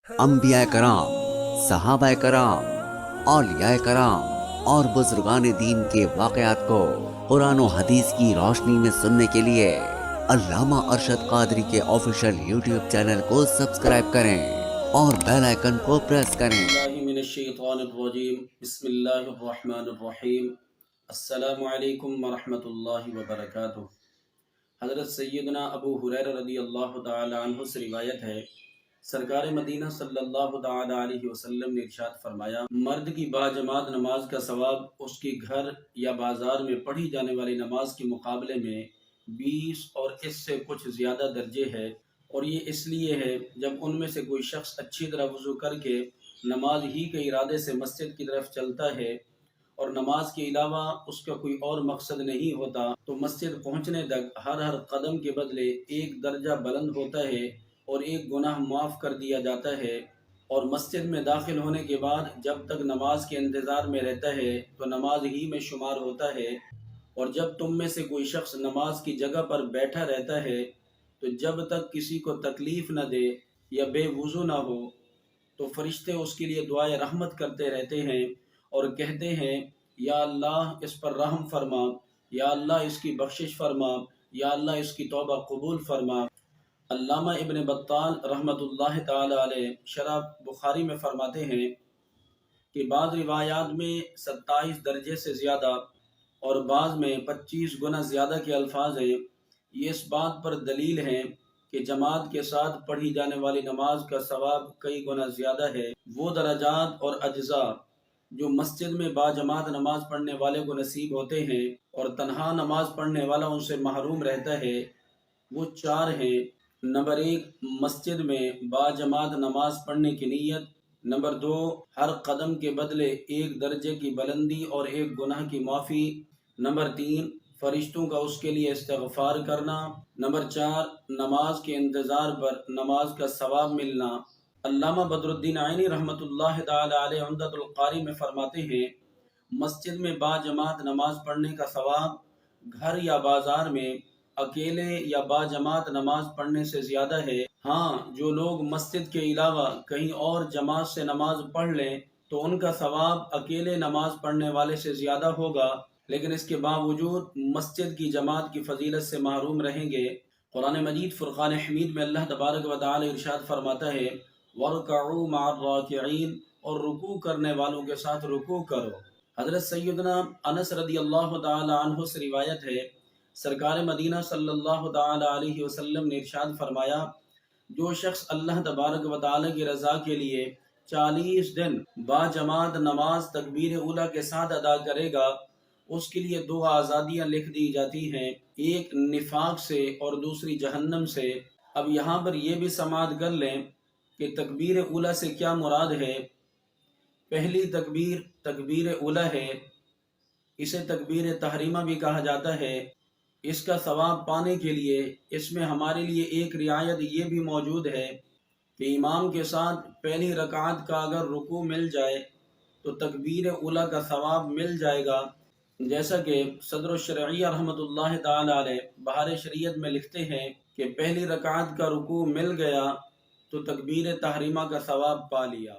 अंबिया कराम, सहाबा कराम, औलिया कराम और बुजुर्गान दीन के वाक़यात को कुरान और हदीस की रोशनी में सुनने के लिए अल्लामा अरशद कादरी के ऑफिशियल यूट्यूब चैनल को सब्सक्राइब करें और बेल आइकन को प्रेस करें। बिस्मिल्लाहिर्रहमानिर्रहीम। अस्सलामु अलैकुम वरहमतुल्लाहि वबरकातुहू। हज़रत सैयदना अबू हुरैरा रज़ियल्लाहु ताला अन्हु से रिवायत है, सरकार मदीना सल्लल्लाहु ताला अलैहि वसल्लम ने इरशाद फरमाया, मर्द की बाजमात नमाज का सवाब उसकी घर या बाजार में पढ़ी जाने वाली नमाज के मुकाबले में 20 और इससे कुछ ज़्यादा दर्जे है। और ये इसलिए है, जब उनमें से कोई शख्स अच्छी तरह वज़ू करके नमाज ही के इरादे से मस्जिद की तरफ चलता है और नमाज के अलावा उसका कोई और मकसद नहीं होता, तो मस्जिद पहुंचने तक हर हर कदम के बदले एक दर्जा बुलंद होता है और एक गुनाह माफ़ कर दिया जाता है। और मस्जिद में दाखिल होने के बाद जब तक नमाज के इंतज़ार में रहता है तो नमाज ही में शुमार होता है। और जब तुम में से कोई शख्स नमाज की जगह पर बैठा रहता है तो जब तक किसी को तकलीफ़ न दे या बेवुज़ू ना हो तो फरिश्ते उसके लिए दुआए रहमत करते रहते हैं और कहते हैं, या अल्लाह इस पर रहम फरमा, या अल्लाह इसकी बख्शिश फरमा, या अल्लाह इसकी तौबा कबूल फरमा। अल्लामा इब्न बत्ताल रहमतुल्लाह ताला अलैह शरह बुखारी में फरमाते हैं कि बाज़ रिवायात में 27 दर्जे से ज़्यादा और बाज़ में 25 गुना ज़्यादा के अल्फाज हैं। ये इस बात पर दलील है कि जमात के साथ पढ़ी जाने वाली नमाज का सवाब कई गुना ज़्यादा है। वो दराजात और अज्जा जो मस्जिद में बाजमात नमाज पढ़ने वाले को नसीब होते हैं और तन्हा नमाज पढ़ने वाला उनसे महरूम रहता है, वो चार हैं। नंबर 1, मस्जिद में बाजमात नमाज पढ़ने की नीयत। नंबर 2, हर कदम के बदले एक दर्जे की बुलंदी और एक गुनाह की माफ़ी। नंबर 3, फरिश्तों का उसके लिए इस्तिग़फ़ार करना। नंबर 4, नमाज के इंतज़ार पर नमाज का सवाब मिलना। अल्लामा बदरुद्दीन आइनी रहमतुल्लाह ताला अलैह उम्दतुल क़ारी में फरमाते हैं, मस्जिद में बाजमात नमाज पढ़ने का सवाब घर या बाजार में अकेले या बाजमात नमाज पढ़ने से ज़्यादा है। हाँ, जो लोग मस्जिद के अलावा कहीं और जमात से नमाज पढ़ लें तो उनका सवाब अकेले नमाज पढ़ने वाले से ज़्यादा होगा, लेकिन इसके बावजूद मस्जिद की जमात की फजीलत से महरूम रहेंगे। कुरान मजीद फुरक़ान हमीद में अल्लाह तबारक व तआला इरशाद फरमाता है, वरकऊ मअर राकिईन, और रुकू करने वालों के साथ रुकू करो। हज़रत सैयदना अनस रज़ियल्लाहु ताला अन्हु से रिवायत है, सरकार मदीना सल्लल्लाहु ताला अलैहि वसल्लम ने इरशाद फरमाया, जो शख्स अल्लाह तबारक व तआला की रज़ा के लिए 40 दिन बाजमात नमाज तकबीर उला के साथ अदा करेगा, उसके लिए 2 आज़ादियाँ लिख दी जाती हैं, एक निफाक से और दूसरी जहन्नम से। अब यहाँ पर यह भी समाअत कर लें कि तकबीर उला से क्या मुराद है। पहली तकबीर तकबीर उला है, इसे तकबीर तहरीमा भी कहा जाता है। इसका सवाब पाने के लिए इसमें हमारे लिए एक रियायत ये भी मौजूद है कि इमाम के साथ पहली रकात का अगर रुकू मिल जाए तो तकबीर उला का सवाब मिल जाएगा। जैसा कि सदर शरइया रहमतुल्लाह ताला अलैह बहार शरीयत में लिखते हैं कि पहली रकात का रुकू मिल गया तो तकबीर तहरीमा का सवाब पा लिया।